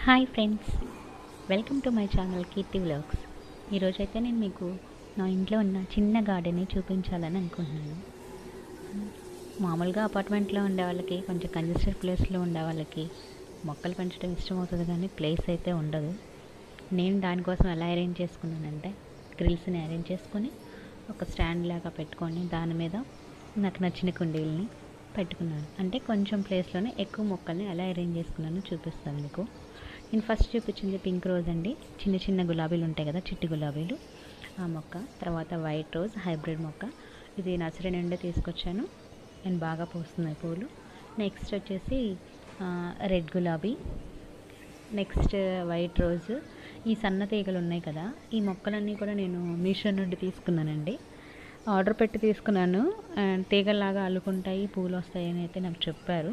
Hi friends, welcome to my channel Keerthi vlogs. ఈరోజైతే నేను మీకు నా ఇంట్లో ఉన్న చిన్న గార్డెన్ని చూపించాలని అనుకుంటున్నాను. మామూలుగా అపార్ట్మెంట్లో ఉండే వాళ్ళకి, కొంచెం కంజెస్టెడ్ ప్లేస్లో ఉండే వాళ్ళకి మొక్కలు పెంచడం ఇష్టం అవుతుంది, కానీ ప్లేస్ అయితే ఉండదు. నేను దానికోసం ఎలా అరేంజ్ చేసుకున్నానంటే, గ్రిల్స్ని అరేంజ్ చేసుకొని ఒక స్టాండ్ లాగా పెట్టుకొని దాని మీద నాకు నచ్చిన కుండీలని పెట్టుకున్నాను. అంటే కొంచెం ప్లేస్లోనే ఎక్కువ మొక్కల్ని ఎలా అరేంజ్ చేసుకున్నానో చూపిస్తాను మీకు. నేను ఫస్ట్ చూపించింది పింక్ రోజ్ అండి. చిన్న చిన్న గులాబీలు ఉంటాయి కదా, చిట్టి గులాబీలు, ఆ మొక్క. తర్వాత వైట్ రోజ్ హైబ్రిడ్ మొక్క, ఇది నర్సరీ నుండి తీసుకొచ్చాను అండ్ బాగా పూస్తున్నాయి పూలు. నెక్స్ట్ వచ్చేసి రెడ్ గులాబీ, నెక్స్ట్ వైట్ రోజ్. ఈ సన్న తీగలు ఉన్నాయి కదా, ఈ మొక్కలన్నీ కూడా నేను మీషో నుండి తీసుకున్నానండి. ఆర్డర్ పెట్టి తీసుకున్నాను. తీగల్లాగా అల్లుకుంటాయి, పూలు వస్తాయని అయితే నాకు చెప్పారు.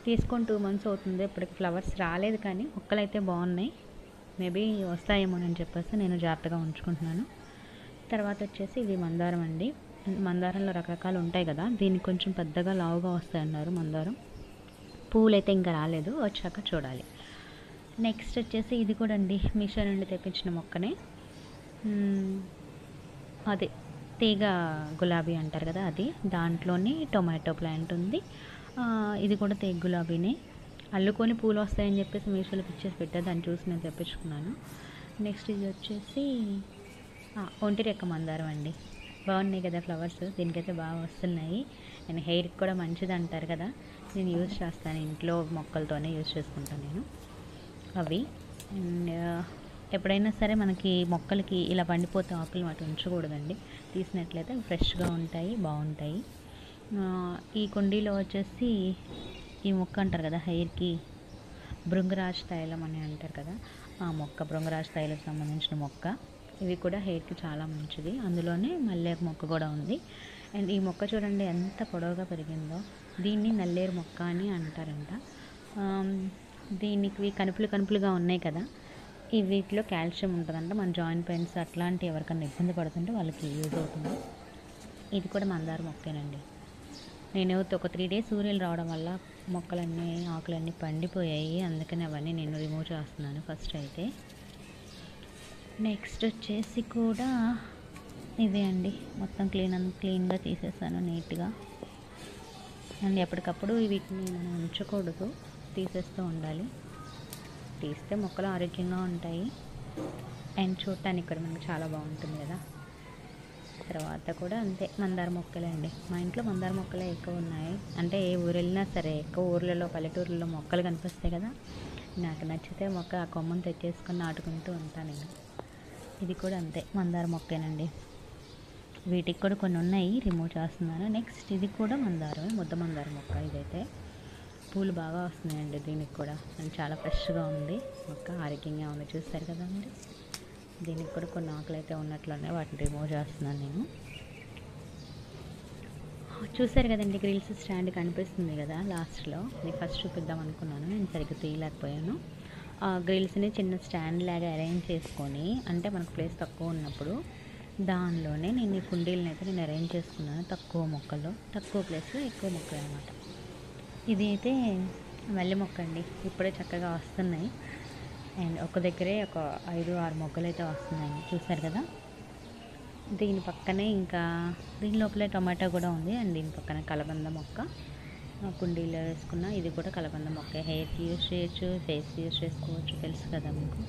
తీసుకొని 2 months అవుతుంది, ఇప్పటికి ఫ్లవర్స్ రాలేదు, కానీ మొక్కలు అయితే బాగున్నాయి. మేబీ వస్తాయేమోనని చెప్పేసి నేను జాగ్రత్తగా ఉంచుకుంటున్నాను. తర్వాత వచ్చేసి ఇది మందారం అండి. మందారంలో రకరకాలు ఉంటాయి కదా, దీనికి కొంచెం పెద్దగా లావుగా వస్తాయన్నారు మందారం. పూలు అయితే ఇంకా రాలేదు, వచ్చాక చూడాలి. నెక్స్ట్ వచ్చేసి ఇది కూడా అండి, మీషో నుండి తెప్పించిన మొక్కనే. అదే తీగ గులాబీ అంటారు కదా, అది. దాంట్లోనే టొమాటో ప్లాంట్ ఉంది. ఇది కూడా తీగ గులాబీనే. అల్లుకొని పూలు వస్తాయని చెప్పేసి మీషోలో పిక్చర్స్ పెట్టా, దాన్ని చూసి నేను తెప్పించుకున్నాను. నెక్స్ట్ ఇది వచ్చేసి ఒంటి రెక్క మందారం అండి. బాగున్నాయి కదా ఫ్లవర్స్, దీనికైతే బాగా వస్తున్నాయి. అండ్ హెయిర్కి కూడా మంచిది అంటారు కదా, నేను యూజ్ చేస్తాను, ఇంట్లో మొక్కలతోనే యూజ్ చేసుకుంటాను నేను అవి. అండ్ ఎప్పుడైనా సరే మనకి మొక్కలకి ఇలా పండిపోతే ఆకులు వాటి ఉంచకూడదండి, తీసినట్లయితే ఫ్రెష్గా ఉంటాయి, బాగుంటాయి. ఈ కుండీలో వచ్చేసి ఈ మొక్క అంటారు కదా హెయిర్కి, భృంగరాజ్ తైలం అని అంటారు కదా, ఆ మొక్క, భృంగరాజ్ తైలం సంబంధించిన మొక్క. ఇవి కూడా హెయిర్కి చాలా మంచిది. అందులోనే మల్లేరు మొక్క కూడా ఉంది. అండ్ ఈ మొక్క చూడండి ఎంత పొడవుగా పెరిగిందో. దీన్ని నల్లేరు మొక్క అని అంటారంట. దీనికి కనుపులుగా ఉన్నాయి కదా, ఈ వీటిలో కాల్షియం ఉంటుందంట. మన జాయింట్ పెయిన్స్ అట్లాంటి ఎవరికైనా ఇబ్బంది పడుతుంటే వాళ్ళకి యూజ్ అవుతుంది. ఇది కూడా మందార మొక్కేనండి. నేను ఒక 3 days సూర్యులు రావడం వల్ల మొక్కలన్నీ, ఆకులన్నీ పండిపోయాయి, అందుకని అవన్నీ నేను రిమూవ్ చేస్తున్నాను ఫస్ట్ అయితే. నెక్స్ట్ వచ్చేసి కూడా ఇదే అండి, మొత్తం క్లీన్గా తీసేసాను నీట్గా. అండ్ ఎప్పటికప్పుడు వీటిని మనం ఉంచకూడదు, తీసేస్తూ ఉండాలి. తీస్తే మొక్కలు ఆరోగ్యంగా ఉంటాయి అండ్ చూడటానికి కూడా మనకు చాలా బాగుంటుంది కదా. తర్వాత కూడా అంతే, మందార మొక్కలే అండి. మా ఇంట్లో మందార మొక్కలే ఎక్కువ ఉన్నాయి. అంటే ఏ ఊరు వెళ్ళినా సరే, ఎక్కువ ఊర్లలో, పల్లెటూర్లలో మొక్కలు కనిపిస్తాయి కదా, నాకు నచ్చితే మొక్క ఆ కొమ్మను తెచ్చేసుకొని నాటుకుంటూ ఉంటాను నేను. ఇది కూడా అంతే, మందార మొక్కేనండి. వీటికి కూడా కొన్ని ఉన్నాయి, రిమూవ్ చేస్తున్నాను. నెక్స్ట్ ఇది కూడా మందారమే, ముద్ద మందార మొక్క. ఇదైతే పూలు బాగా వస్తున్నాయండి దీనికి కూడా, అండ్ చాలా ఫ్రెష్గా ఉంది మొక్క, ఆరోగ్యంగా ఉంది. చూస్తారు కదా అండి, దీనికి కూడా కొన్ని ఆకులు అయితే ఉన్నట్లున్నాయి, వాటిని రిమూవ్ చేస్తున్నాను నేను. చూసారు కదండి, గ్రిల్స్ స్టాండ్ కనిపిస్తుంది కదా లాస్ట్లో, నేను ఫస్ట్ చూపిద్దాం అనుకున్నాను, నేను సరిగ్గా తీయలేకపోయాను. గ్రిల్స్ని చిన్న స్టాండ్ లాగా అరేంజ్ చేసుకొని, అంటే మనకు ప్లేస్ తక్కువ ఉన్నప్పుడు దానిలోనే నేను ఈ కుండీలను అయితే నేను అరేంజ్ చేసుకున్నాను. తక్కువ మొక్కల్లో, తక్కువ ప్లేస్లో ఎక్కువ మొక్కలు అనమాట. ఇది అయితే మల్లె మొక్క అండి, ఇప్పుడే చక్కగా వస్తున్నాయి. అండ్ ఒక దగ్గరే ఒక 5-6 మొక్కలు అయితే వస్తున్నాయి, చూసారు కదా. దీని పక్కనే ఇంకా దీని లోపలే టొమాటో కూడా ఉంది. అండ్ దీని పక్కన కలబంద మొక్క కుండీలో వేసుకున్న, ఇది కూడా కలబంద మొక్క. హెయిర్కి యూజ్ చేయొచ్చు, ఫేస్కి యూజ్ చేసుకోవచ్చు, తెలుసు కదా మీకు.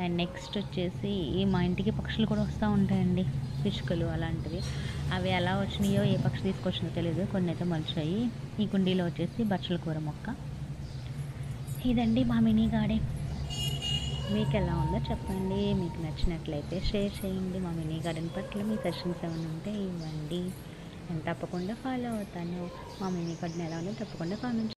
అండ్ నెక్స్ట్ వచ్చేసి మా ఇంటికి పక్షులు కూడా వస్తూ ఉంటాయండి, పిచ్చుకలు అలాంటివి. అవి ఎలా వచ్చినాయో, ఏ పక్షి తీసుకొచ్చినో తెలియదు, కొన్ని అయితే మొలిచాయి. ఈ కుండీలో వచ్చేసి బచ్చల కూర మొక్క. ఇదండి మా మినీ గార్డెన్. మీకు ఎలా ఉందో చెప్పండి, మీకు నచ్చినట్లయితే షేర్ చేయండి. మా మినీ గార్డెన్ పట్ల మీ సజెషన్స్ ఏమైనా ఉంటే ఇవ్వండి, నేను తప్పకుండా ఫాలో అవుతాను. మా మినీ గార్డెన్ ఎలా ఉందో తప్పకుండా కామెంట్